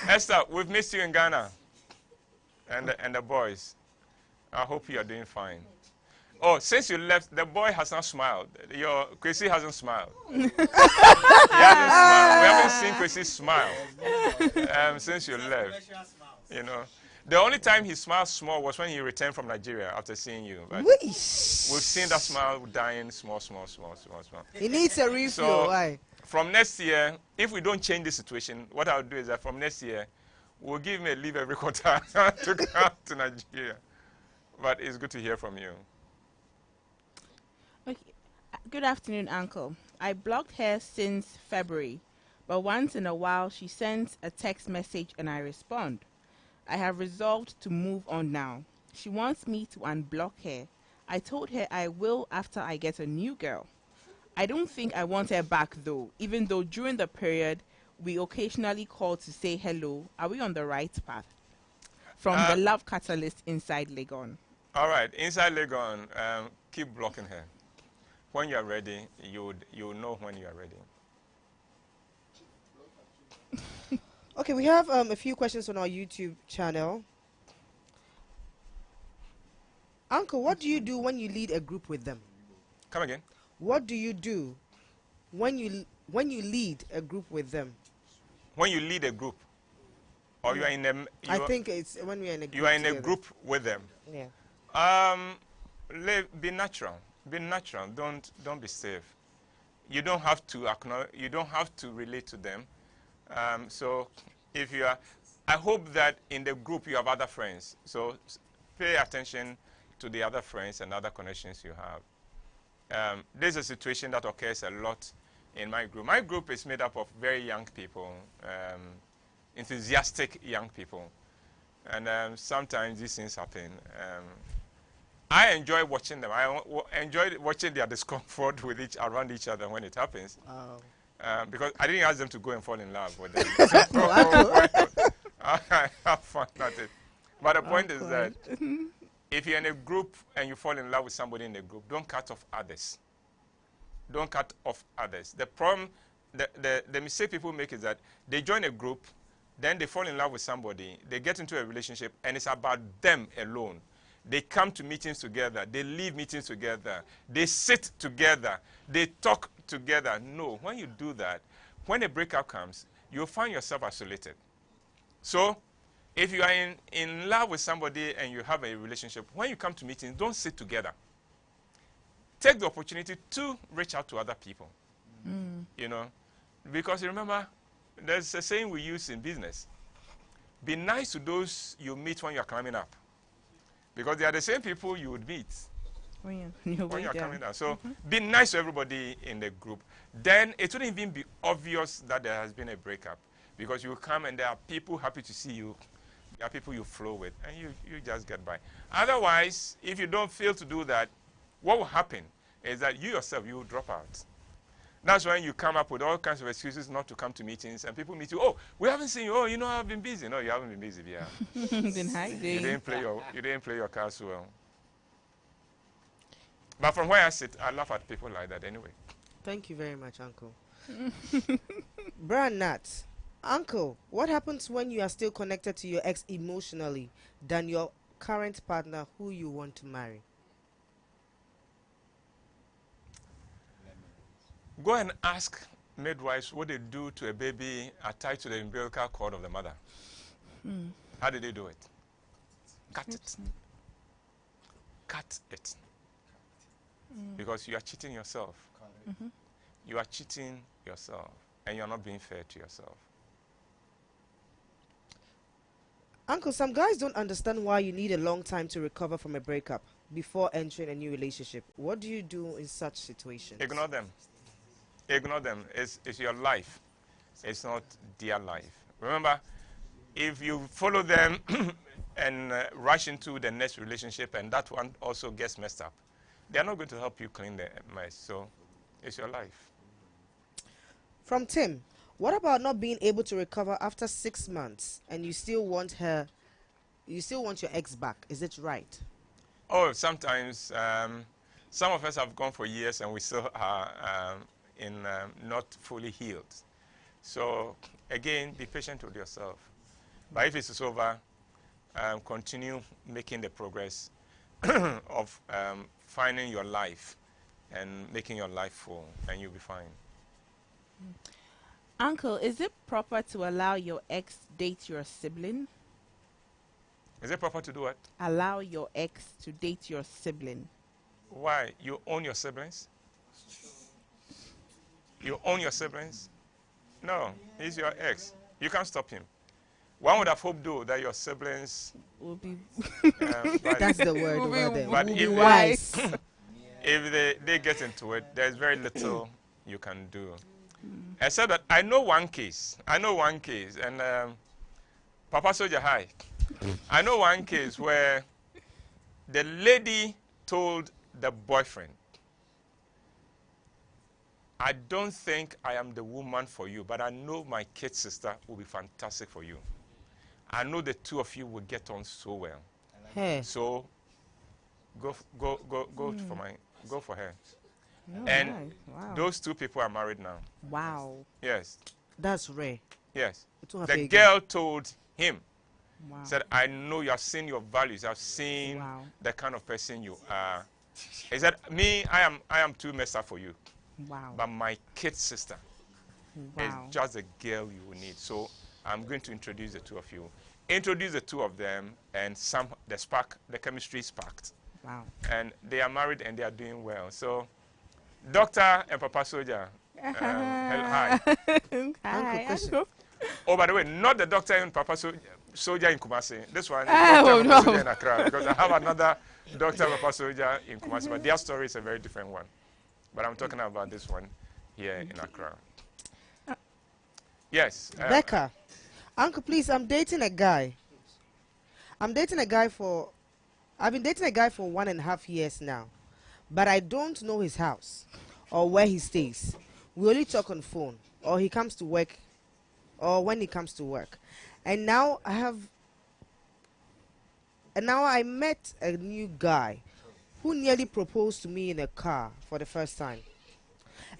Esther, we've missed you in Ghana, and the boys. I hope you are doing fine. Oh, since you left, the boy has not smiled. Your Kwesi hasn't smiled. He hasn't smiled. We haven't seen Kwesi smile since you left. You know, the only time he smiled small was when he returned from Nigeria after seeing you. But we've seen that smile dying small. He needs a refill. So, Why? from next year, if we don't change the situation, what I'll do is that from next year, we'll give him a leave every quarter to come to Nigeria. But it's good to hear from you. Okay. Good afternoon, Uncle. I blocked her since February, but once in a while she sends a text message and I respond. I have resolved to move on now. She wants me to unblock her. I told her I will after I get a new girl. I don't think I want her back though, even though during the period we occasionally call to say hello. Are we on the right path? From the Love Catalyst inside Legon. All right, inside Legon, keep blocking her. When you are ready, you'll know when you are ready. Okay, we have a few questions on our YouTube channel. Uncle, what do you do when you lead a group with them? Come again? What do you do when you lead a group with them? When you lead a group, or you are in a, I think it's when we are in a group. you are in together. a group with them. Yeah. Be natural. Be natural. Don't be safe. You don't have to acknowledge. You don't have to relate to them. So, if you are, I hope that in the group you have other friends. So, pay attention to the other friends and other connections you have. There's a situation that occurs a lot in my group. My group is made up of very young people, enthusiastic young people, and sometimes these things happen. I enjoy watching them. I enjoy watching their discomfort with around each other when it happens. Oh. Because I didn't ask them to go and fall in love with them. I have fun at it. But the point is that if you're in a group and you fall in love with somebody in the group, don't cut off others. Don't cut off others. The problem, the mistake people make is that they join a group, then they fall in love with somebody, they get into a relationship, and it's about them alone. They come to meetings together. They leave meetings together. They sit together. They talk together. No, when you do that, when a breakup comes, you'll find yourself isolated. So, if you are in love with somebody and you have a relationship, when you come to meetings, don't sit together. Take the opportunity to reach out to other people. You know, because remember, there's a saying we use in business. Be nice to those you meet when you're climbing up. Because they are the same people you would meet When you're coming down. So be nice to everybody in the group. Then it wouldn't even be obvious that there has been a breakup. Because you come and there are people happy to see you. There are people you flow with. And you just get by. Otherwise, if you don't fail to do that, what will happen is that you yourself, you will drop out. That's when you come up with all kinds of excuses not to come to meetings, and people meet you. Oh, we haven't seen you. Oh, you know, I've been busy. No, you haven't been busy. Yeah, Been hiding. you didn't play your cards well. But from where I sit, I laugh at people like that anyway. Thank you very much, Uncle. Brian Nat, Uncle, what happens when you are still connected to your ex emotionally than your current partner who you want to marry? Go and ask midwives what they do to a baby attached to the umbilical cord of the mother. How did they do it? Cut it. Cut it. Because you are cheating yourself. You are cheating yourself, and you are not being fair to yourself. Uncle, some guys don't understand why you need a long time to recover from a breakup before entering a new relationship. What do you do in such situations? Ignore them. Ignore them. It's your life. It's not their life. Remember, if you follow them and rush into the next relationship and that one also gets messed up, they're not going to help you clean the mess. So it's your life. From Tim, what about not being able to recover after 6 months and you still want your ex back? Is it right? Oh, sometimes some of us have gone for years and we still are not fully healed. So again, be patient with yourself. But if it's over, continue making the progress of finding your life and making your life full, and you'll be fine. Uncle, is it proper to allow your ex date your sibling? Is it proper to do what? Allow your ex to date your sibling. Why? You own your siblings? You own your siblings? No, he's your ex. You can't stop him. One would have hoped, though, that your siblings Will be That's the word Will be- over there. But Will if be they- wise. if they get into it, there's very little you can do. Except that I know one case, and Papa Soldier High. I know one case where the lady told the boyfriend, I don't think I am the woman for you, but I know my kid sister will be fantastic for you. I know the two of you will get on so well. Hey. So go for her. Oh, And nice. Wow. those two people are married now. Wow. Yes. That's rare. Yes. It won't The happen girl told him, Wow. said, I know you have seen your values. I've seen Wow. the kind of person you are. He said, me, I am too messed up for you. Wow. But my kid sister Wow. is just the girl you will need. So I'm going to introduce the two of you. Introduce the two of them, and the chemistry sparked. Wow. And they are married and they are doing well. So, Doctor and Papa Soldier, hi. Hi, question. Uncle. Oh, by the way, not the doctor and Papa Soldier in Kumasi. This one is Oh, Dr. Papa no. Soldier in Accra, because I have another Dr. Papa Soldier in Kumasi, but their story is a very different one. But I'm talking about this one here in Accra. Yes. Becca, Uncle, please, I've been dating a guy for 1.5 years now, but I don't know his house or where he stays. We only talk on phone, or he comes to work, or when he comes to work. And now I met a new guy who nearly proposed to me in a car for the first time.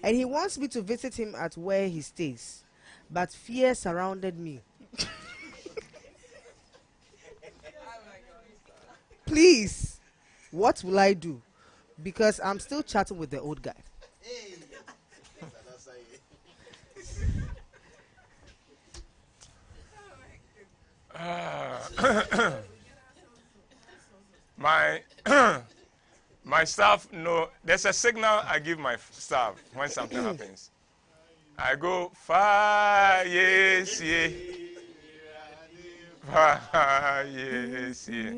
And he wants me to visit him at where he stays, but fear surrounded me. Please, what will I do? Because I'm still chatting with the old guy. My staff know there's a signal I give my staff when something happens. I go far, yes, yeah. Far, yes, yeah.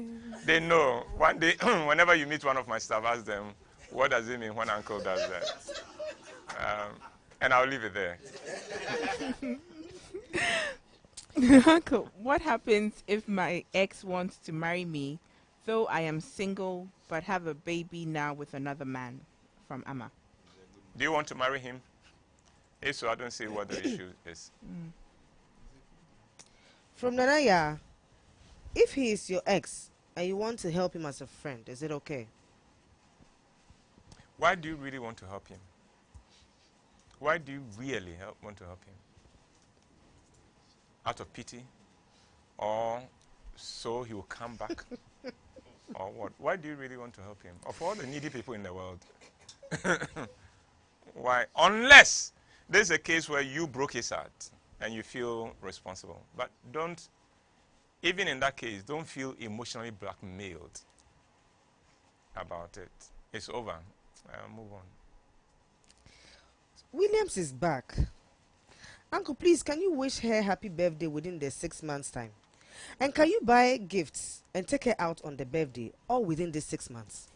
They know. One day, whenever you meet one of my staff, ask them, what does it mean when Uncle does that? And I'll leave it there. Uncle, what happens if my ex wants to marry me, though I am single but have a baby now with another man? From Amma. Do you want to marry him? If so, I don't see what the issue is. From Nanaya, if he is your ex and you want to help him as a friend, is it okay? Why do you really want to help him? Why do you really want to help him? Out of pity? Or so he will come back? Or what? Why do you really want to help him? Of all the needy people in the world. Why? Unless there's a case where you broke his heart and you feel responsible. But don't, even in that case, don't feel emotionally blackmailed about it. It's over. Move on. Williams is back. Uncle, please, can you wish her happy birthday within the 6 months' time? And can you buy gifts and take her out on the birthday, all within the 6 months?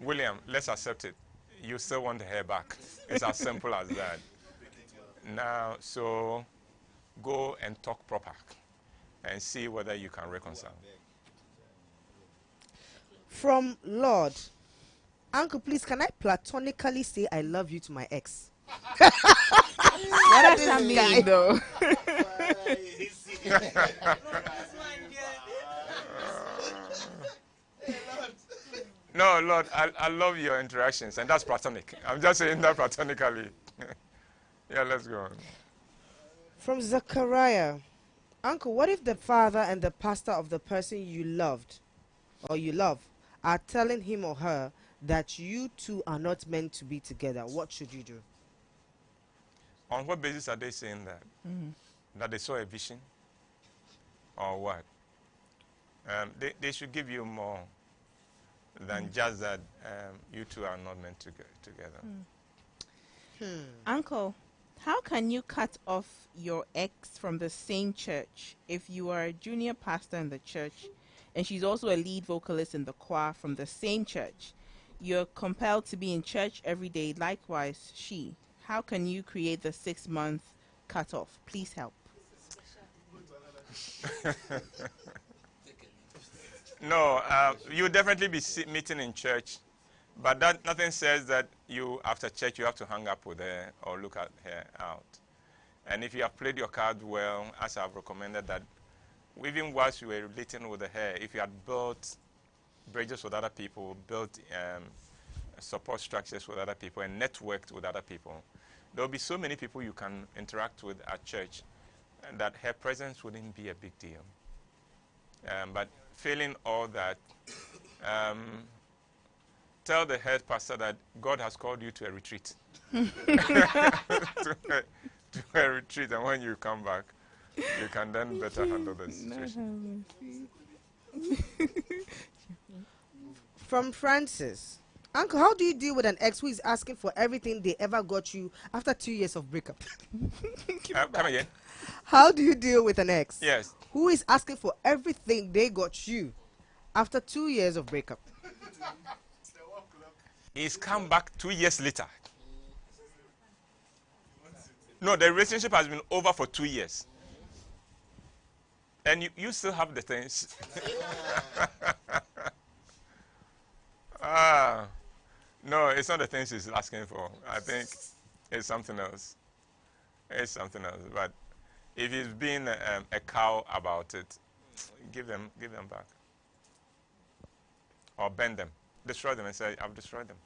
William, let's accept it. You still want the hair back. It's as simple as that. Now, so go and talk proper and see whether you can reconcile. From Lord, Uncle, please, can I platonically say I love you to my ex? What does that mean, though? No, Lord, I love your interactions, and that's platonic. I'm just saying that platonically. Yeah, let's go on. From Zachariah, Uncle, what if the father and the pastor of the person you loved or you love are telling him or her that you two are not meant to be together? What should you do? On what basis are they saying that? That they saw a vision? Or what? They should give you more than just that you two are not meant to get together. Uncle, how can you cut off your ex from the same church if you are a junior pastor in the church and she's also a lead vocalist in the choir from the same church? You're compelled to be in church every day, likewise she. How can you create the 6-month cutoff? Please help. No, you'll definitely be meeting in church, but that nothing says that you, after church, you have to hang up with her or look at her out. And if you have played your card well, as I've recommended that, even whilst you were relating with her, if you had built bridges with other people, built support structures with other people, and networked with other people, there will be so many people you can interact with at church, and that her presence wouldn't be a big deal. But failing all that, tell the head pastor that God has called you to a retreat. to a retreat, and when you come back, you can then better handle the situation. From Francis, Uncle, how do you deal with an ex who is asking for everything they ever got you after 2 years of breakup? Come again? How do you deal with an ex Yes. who is asking for everything they got you after 2 years of breakup? He's come back 2 years later. No, the relationship has been over for 2 years. And you still have the things. No, it's not the things he's asking for. I think it's something else. It's something else. But if he's being a cow about it, give them back. Or bend them. Destroy them and say, I've destroyed them.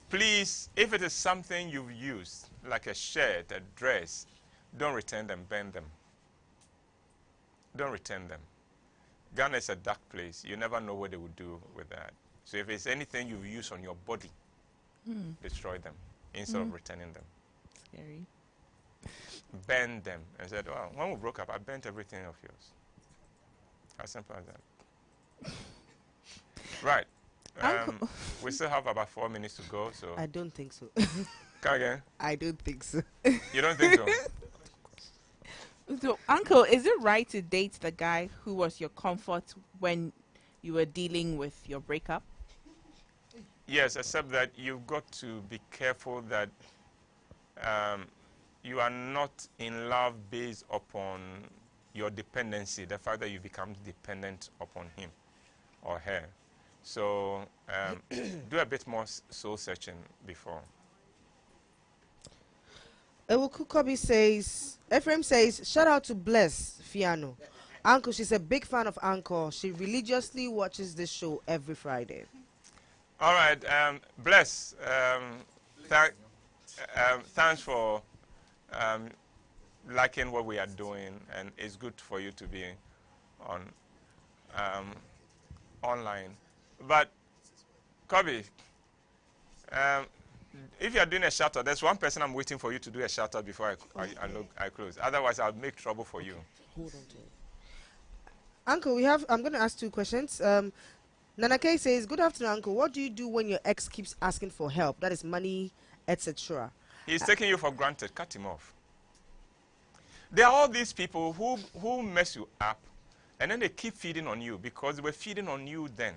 Please, if it is something you've used, like a shirt, a dress, don't return them, bend them. Don't return them. Ghana is a dark place. You never know what they will do with that. So if it's anything you've used on your body, destroy them instead of returning them. Scary. Bend them and said, well, when we broke up, I bent everything of yours. As simple as that. Right. We still have about 4 minutes to go. So I don't think so. Come again? I don't think so. You don't think so? So, Uncle, is it right to date the guy who was your comfort when you were dealing with your breakup? Yes, except that you've got to be careful that you are not in love based upon your dependency, the fact that you become dependent upon him or her. So do a bit more soul searching before. Ewuku Kobi says, Ephraim says, shout out to Bless Fiano. Uncle, she's a big fan of Encore. She religiously watches this show every Friday. All right, Bless. Thanks for um, liking what we are doing, and it's good for you to be on online. But Kobe, if you are doing a shout out, there's one person I'm waiting for you to do a shout out before I close. Otherwise, I'll make trouble for you. Hold on to it. Uncle, I'm going to ask two questions. Nana K says, good afternoon, Uncle. What do you do when your ex keeps asking for help? That is money, etc. He's taking you for granted. Cut him off. There are all these people who mess you up, and then they keep feeding on you because they were feeding on you then.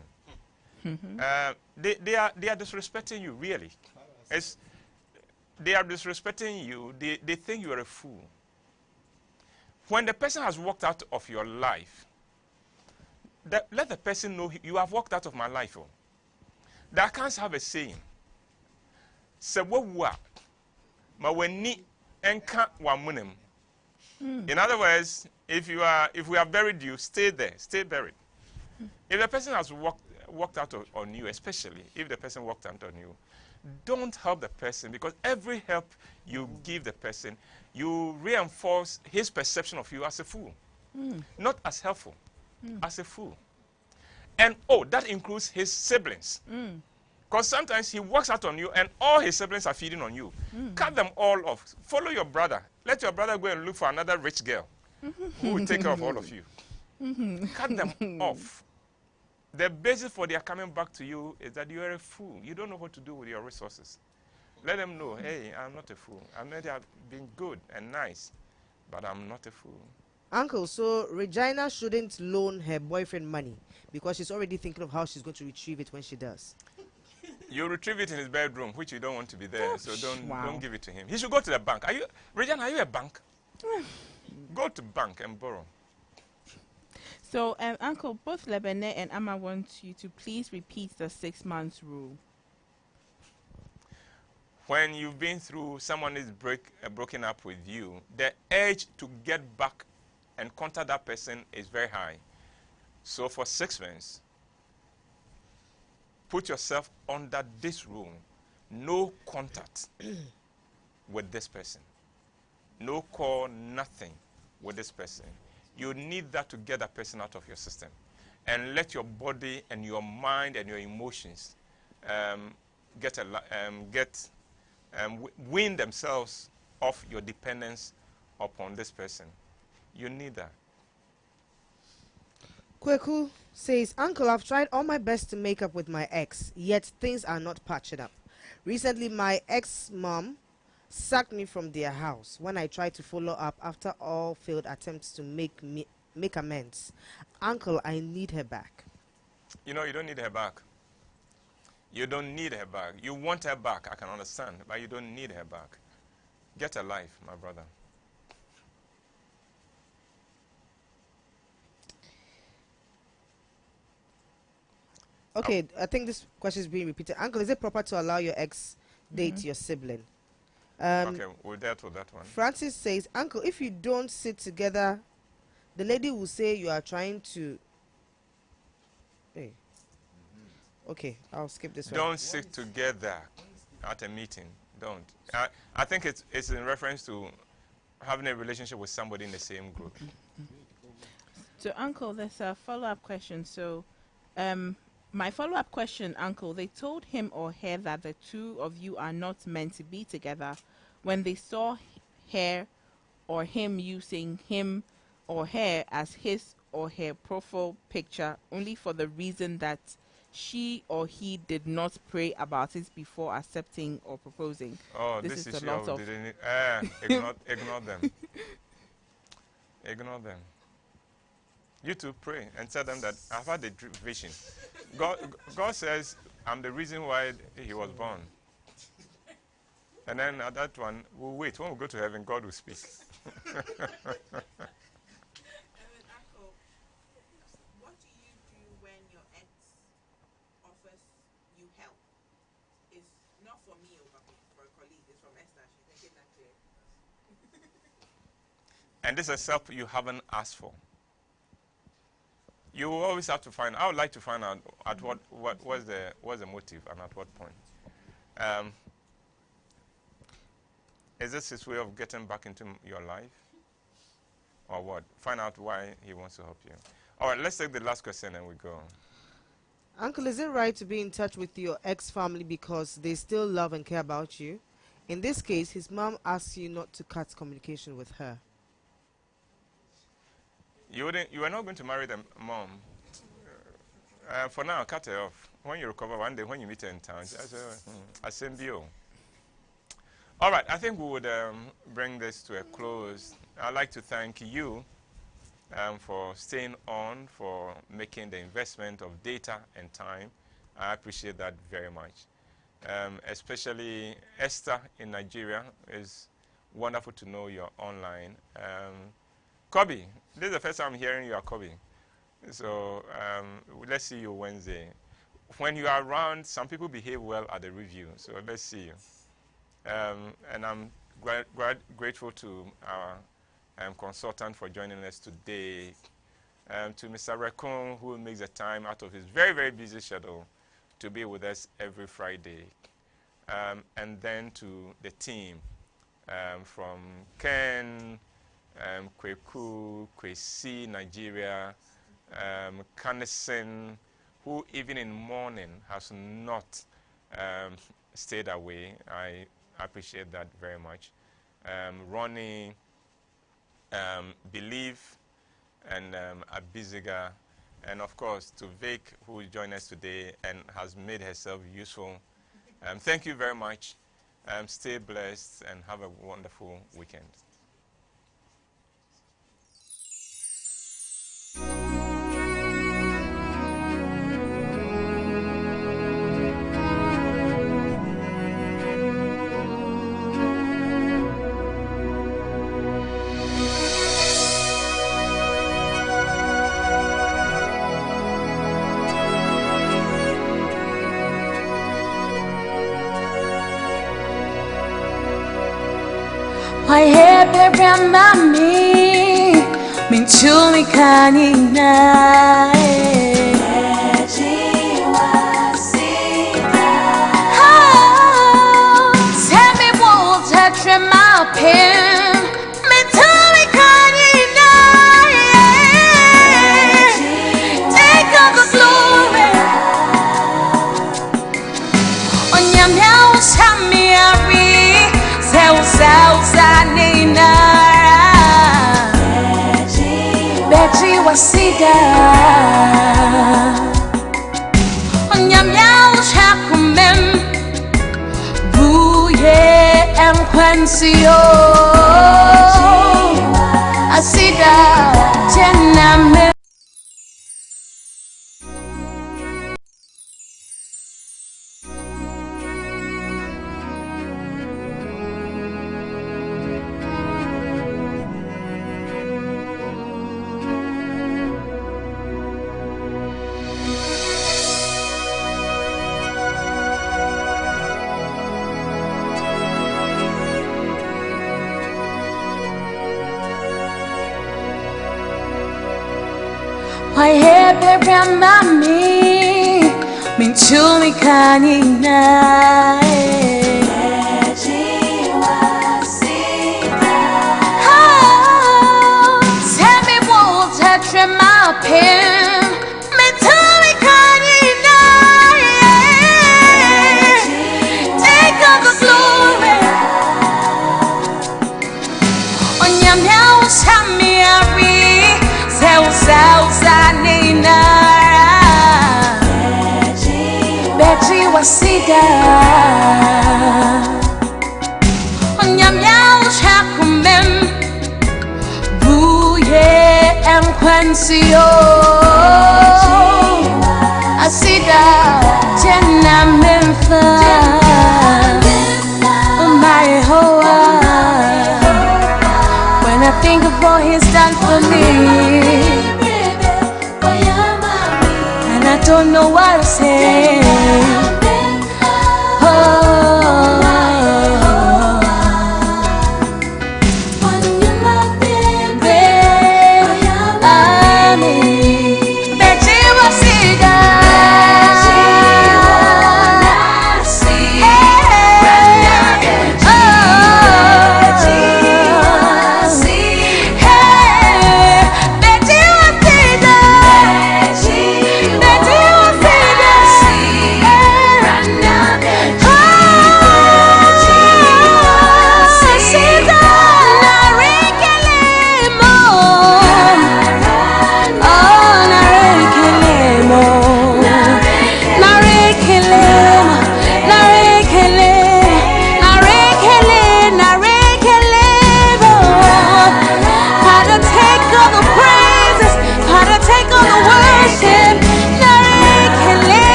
They are disrespecting you, really. They are disrespecting you. They think you are a fool. When the person has walked out of your life, let the person know you have walked out of my life. Oh. The accounts have a saying. In other words, if we have buried you, stay there, stay buried. If the person has walked out on you, especially if the person walked out on you, don't help the person, because every help you give the person, you reinforce his perception of you as a fool. Not as helpful, as a fool. And that includes his siblings. Because sometimes he walks out on you and all his siblings are feeding on you. Cut them all off. Follow your brother. Let your brother go and look for another rich girl who will take care of all of you. Cut them off. The basis for their coming back to you is that you are a fool. You don't know what to do with your resources. Let them know, hey, I'm not a fool. I may have been good and nice, but I'm not a fool. Uncle, so Regina shouldn't loan her boyfriend money because she's already thinking of how she's going to retrieve it when she does. You retrieve it in his bedroom, which you don't want to be there, so don't give it to him. He should go to the bank. Regina, are you a bank? Go to bank and borrow. So, Uncle, both Lebene and Amma want you to please repeat the 6 months rule. When you've been through, someone is broken up with you, the urge to get back and contact that person is very high. So for 6 months, put yourself under this rule. No contact with this person. No call, nothing with this person. You need that to get that person out of your system. And let your body and your mind and your emotions win themselves off your dependence upon this person. You need that. Kweku says, Uncle, I've tried all my best to make up with my ex, yet things are not patching up. Recently, my ex-mom sacked me from their house when I tried to follow up after all failed attempts to make amends. Uncle, I need her back. You know, you don't need her back. You don't need her back. You want her back, I can understand, but you don't need her back. Get a life, my brother. Okay, I think this question is being repeated. Uncle, is it proper to allow your ex date your sibling? Okay, we'll deal with that one. Francis says, Uncle, if you don't sit together, the lady will say you are trying to... Hey. Okay, I'll skip this one. Don't sit together at a meeting. Don't. I think it's in reference to having a relationship with somebody in the same group. So, Uncle, there's a follow-up question. So, my follow-up question, Uncle, they told him or her that the two of you are not meant to be together when they saw her or him using him or her as his or her profile picture only for the reason that she or he did not pray about it before accepting or proposing. Oh, this is a lot of... ignore them. Ignore them. You two pray and tell them that I've had a vision. God says, I'm the reason why he was born. And then at that one, we'll wait. When we go to heaven, God will speak. What do you do when your ex offers you help? It's not for me, but for a colleague. It's from Esther. She's making that clear. And this is help you haven't asked for. You will always have to find. I would like to find out at what's the motive and at what point. Is this his way of getting back into your life, or what? Find out why he wants to help you. All right, let's take the last question and we go. Uncle, is it right to be in touch with your ex-family because they still love and care about you? In this case, his mom asks you not to cut communication with her. You are not going to marry the mom. For now, cut her off. When you recover one day, when you meet her in town, I send you. All right, I think we would bring this to a close. I'd like to thank you for staying on, for making the investment of data and time. I appreciate that very much. Especially Esther in Nigeria. It's wonderful to know you're online. Kobe, this is the first time I'm hearing you are Kobe. So let's see you Wednesday. When you are around, some people behave well at the review. So let's see you. And I'm grateful to our consultant for joining us today. To Mr. Rekun, who makes the time out of his very, very busy schedule to be with us every Friday. And then to the team from Ken, Kweku, Kwesi, Nigeria, Kanesen, who even in morning has not stayed away. I appreciate that very much. Ronnie, Believe, and Abiziga, and of course to Vic, who joined us today and has made herself useful. Thank you very much. Stay blessed and have a wonderful weekend. WHYTE mami minchumi kanina tell me what touch my pen minchumi kanina take all the glory onyamya usamiari Betty was Sida Onyamya Shakumem Buye and Quansio Asida Jename. WHYTE mami minchumi kanina tell me what touch my pen minchumi kanina take all the glory onyamya usamiari Betty was Sida Onyamya Shakumem Buye and Quansio Asida Jenna Memphis my hoa when I think of what he's done for me I don't know what to say.